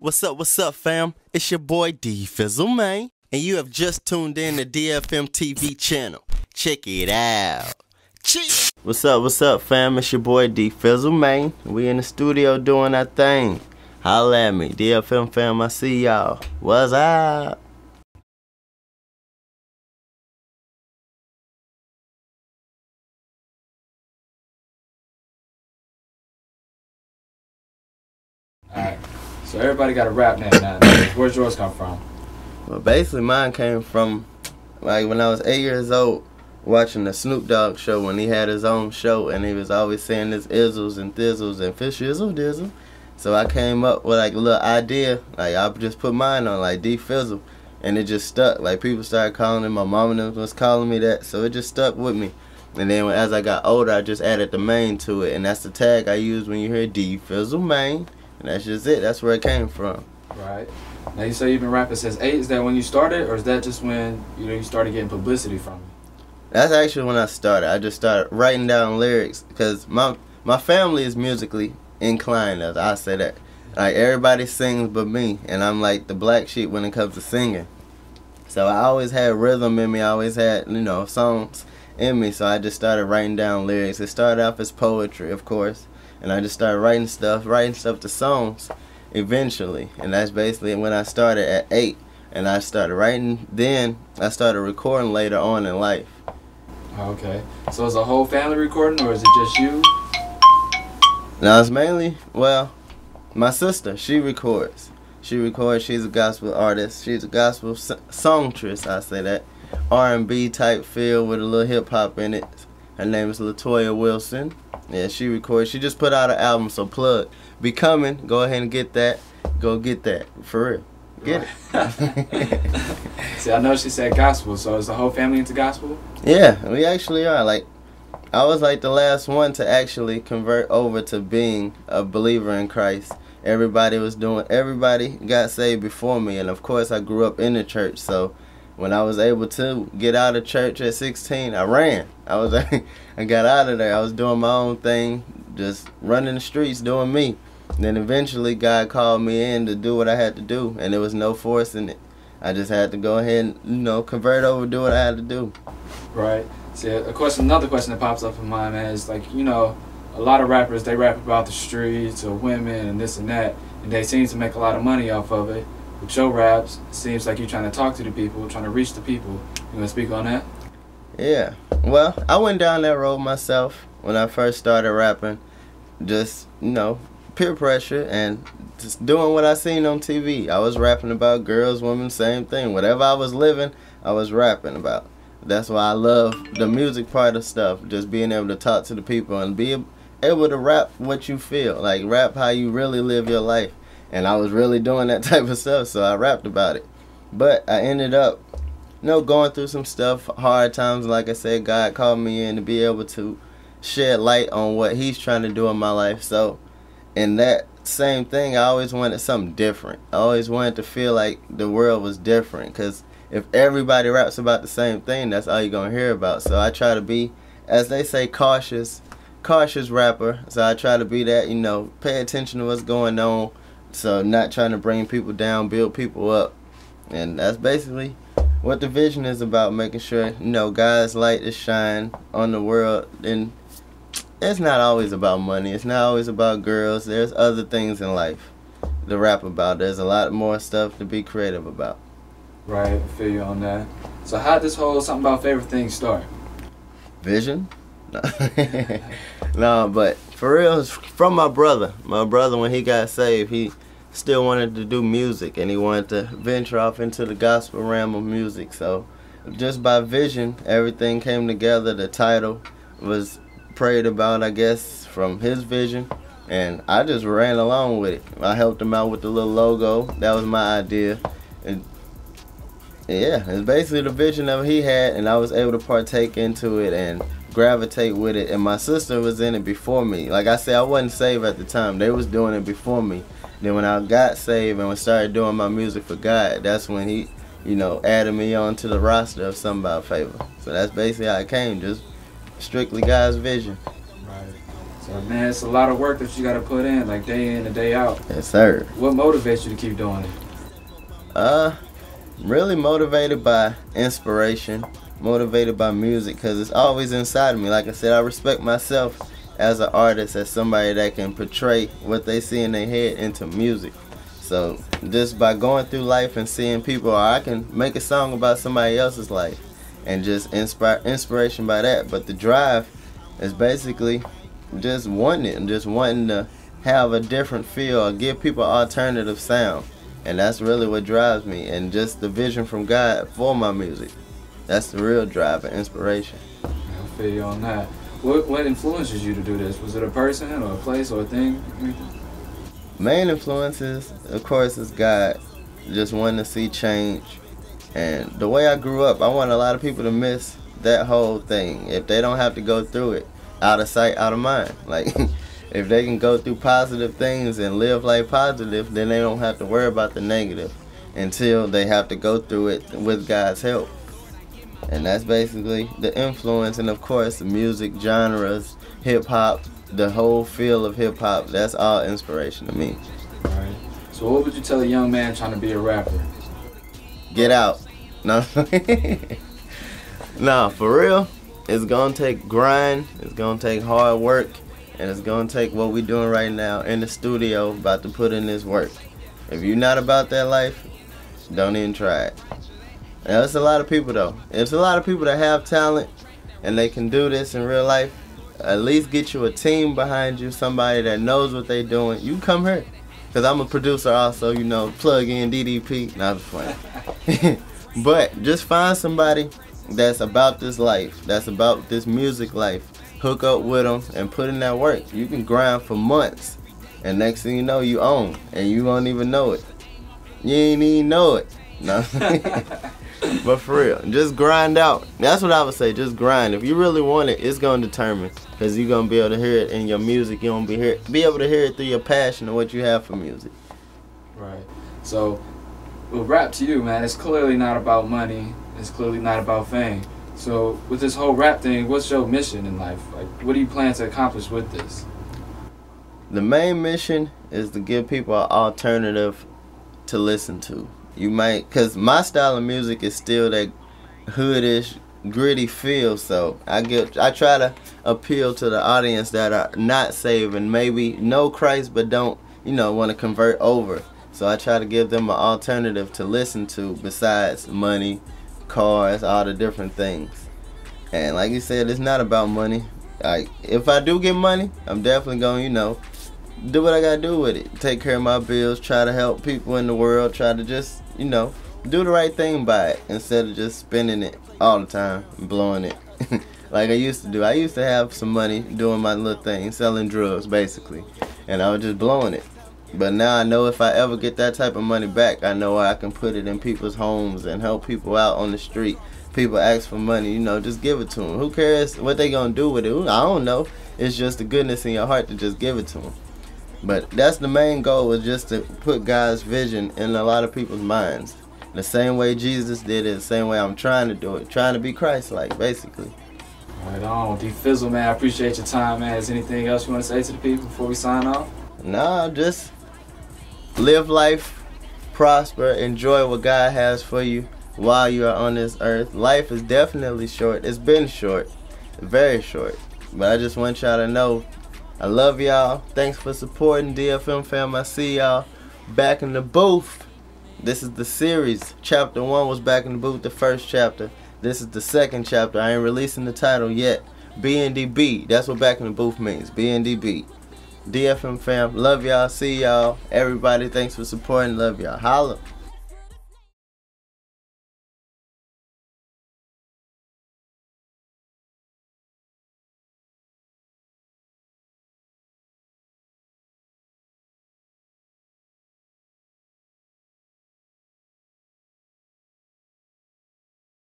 What's up, fam? It's your boy Dfizzle Mayne, and you have just tuned in to DFMTVChannel. Check it out. Cheers. What's up, fam? It's your boy Dfizzle Mayne. We in the studio doing our thing. Holla at me, DFMFAM. I see y'all. What's up? Alright, so everybody got a rap name now. Where's yours come from? Well, basically mine came from, like, when I was 8 years old, watching the Snoop Dogg show when he had his own show, and he was always saying this Izzles and Thizzles and Fishizzle Dizzle. So I came up with like a little idea, like I just put mine on, like D-Fizzle, and it just stuck. Like people started calling it, my mom and them was calling me that, so it just stuck with me. And then as I got older, I just added the Mayne to it, and that's the tag I use when you hear Dfizzle Mayne. And that's just it. That's where it came from. Right. Now you say you've been rapping since 8. Is that when you started, or is that just when you started getting publicity from it? That's actually when I started. I just started writing down lyrics because my family is musically inclined, as I say that. Like everybody sings but me, and I'm like the black sheep when it comes to singing. So I always had rhythm in me. I always had songs in me. So I just started writing down lyrics. It started off as poetry, of course. And I just started writing stuff to songs eventually. And that's basically when I started at 8. And I started writing then. I started recording later on in life. Okay. So is a whole family recording, or is it just you? Now it's mainly, well, my sister, she records. She's a gospel artist. She's a gospel songstress, I say that. R&B type feel with a little hip hop in it. Her name is Latoya Wilson. Yeah, she records. She just put out an album, so plug. Becoming, go ahead and get that. Go get that, for real. Get it. See, I know she said gospel, so is the whole family into gospel? Yeah, we actually are. Like, I was like the last one to actually convert over to being a believer in Christ. Everybody got saved before me, and of course I grew up in the church, so when I was able to get out of church at 16, I ran. I got out of there. I was doing my own thing, just running the streets, doing me. And then eventually God called me in to do what I had to do, and there was no forcing it. I just had to go ahead and, convert over, do what I had to do. Right. See, of course, another question that pops up in my mind is, like, a lot of rappers, they rap about the streets or women and this and that, and they seem to make a lot of money off of it. With your raps, it seems like you're trying to talk to the people, trying to reach the people. You want to speak on that? Yeah. Well, I went down that road myself when I first started rapping. Just, peer pressure and just doing what I seen on TV. I was rapping about girls, women, same thing. Whatever I was living, I was rapping about. That's why I love the music part of stuff. Just being able to talk to the people and be able to rap what you feel. Like, rap how you really live your life. And I was really doing that type of stuff, so I rapped about it. But I ended up, going through some stuff, hard times. Like I said, God called me in to be able to shed light on what He's trying to do in my life. So, in that same thing, I always wanted something different. I always wanted to feel like the world was different. Because if everybody raps about the same thing, that's all you're going to hear about. So I try to be, as they say, cautious rapper. So I try to be that, pay attention to what's going on. So not trying to bring people down, build people up. And that's basically what the vision is about, making sure, God's light is shine on the world. And it's not always about money. It's not always about girls. There's other things in life to rap about. There's a lot more stuff to be creative about. Right, I feel you on that. So how did this whole Sumthin Bout Favor thing start? Vision? No, but for real, it's from my brother. My brother, when he got saved, he still wanted to do music, and he wanted to venture off into the gospel realm of music. So just by vision, everything came together. The title was prayed about, I guess, from his vision, and I just ran along with it. I helped him out with the little logo. That was my idea. And yeah, it's basically the vision that he had, and I was able to partake into it and gravitate with it. And my sister was in it before me. Like I said, I wasn't saved at the time. They was doing it before me. Then when I got saved and started doing my music for God, that's when He, added me on to the roster of Sumthin Bout Favor. So that's basically how it came, just strictly God's vision. Right. So man, it's a lot of work that you gotta put in, like day in and day out. Yes, sir. What motivates you to keep doing it? Really motivated by inspiration, motivated by music, because it's always inside of me. Like I said, I respect myself as an artist, as somebody that can portray what they see in their head into music. So just by going through life and seeing people, I can make a song about somebody else's life and just inspiration by that. But the drive is basically just wanting it and just wanting to have a different feel or give people alternative sound. And that's really what drives me, and just the vision from God for my music. That's the real drive and inspiration. I feel you on that. What influences you to do this? Was it a person or a place or a thing? Main influences, of course, is God. Just wanting to see change. And the way I grew up, I want a lot of people to miss that whole thing. If they don't have to go through it, out of sight, out of mind. Like, if they can go through positive things and live life positive, then they don't have to worry about the negative until they have to go through it with God's help. And that's basically the influence. And of course, the music genres, hip-hop, the whole feel of hip-hop, that's all inspiration to me. Right. So what would you tell a young man trying to be a rapper? Get out. No. Nah, for real, it's gonna take grind, it's gonna take hard work, and it's gonna take what we're doing right now in the studio, about to put in this work. If you're not about that life, don't even try it. Now, it's a lot of people though. It's a lot of people that have talent and they can do this in real life. At least get you a team behind you, somebody that knows what they're doing. You come here, because I'm a producer also, you know, plug in DDP. Nah, I'm just playing. But just find somebody that's about this life, that's about this music life. Hook up with them and put in that work. You can grind for months, and next thing you know, you own, and you won't even know it. You ain't even know it. No. But for real, just grind out. That's what I would say, just grind. If you really want it, it's going to determine, because you're going to be able to hear it in your music. You're going to be able to hear it through your passion and what you have for music. Right. So, well, rap to you, man, it's clearly not about money. It's clearly not about fame. So, with this whole rap thing, what's your mission in life? Like, what do you plan to accomplish with this? The main mission is to give people an alternative to listen to. You might, because my style of music is still that hoodish, gritty feel, so I try to appeal to the audience that are not saved and maybe know Christ but don't, you know, want to convert over. So I try to give them an alternative to listen to besides money, cars, all the different things. And like you said, it's not about money. Like, if I do get money, I'm definitely going to, you know, do what I gotta do with it. Take care of my bills, try to help people in the world, try to just, you know, do the right thing by it instead of just spending it all the time and blowing it like I used to do. I used to have some money doing my little thing, selling drugs basically, and I was just blowing it. But now I know if I ever get that type of money back, I know I can put it in people's homes and help people out on the street. People ask for money, you know, just give it to them. Who cares what they gonna do with it? I don't know. It's just the goodness in your heart to just give it to them. But that's the main goal, is just to put God's vision in a lot of people's minds. The same way Jesus did it, the same way I'm trying to do it. Trying to be Christ-like, basically. Right on. D-Fizzle, man, I appreciate your time, man. Is there anything else you want to say to the people before we sign off? Nah, just live life, prosper, enjoy what God has for you while you are on this earth. Life is definitely short. It's been short, very short. But I just want y'all to know, I love y'all. Thanks for supporting DFMFAM. I see y'all back in the booth. This is the series. Chapter 1 was back in the booth, the first chapter. This is the second chapter. I ain't releasing the title yet. BNDB. That's what back in the booth means. BNDB. DFMFAM. Love y'all. See y'all. Everybody, thanks for supporting. Love y'all. Holla.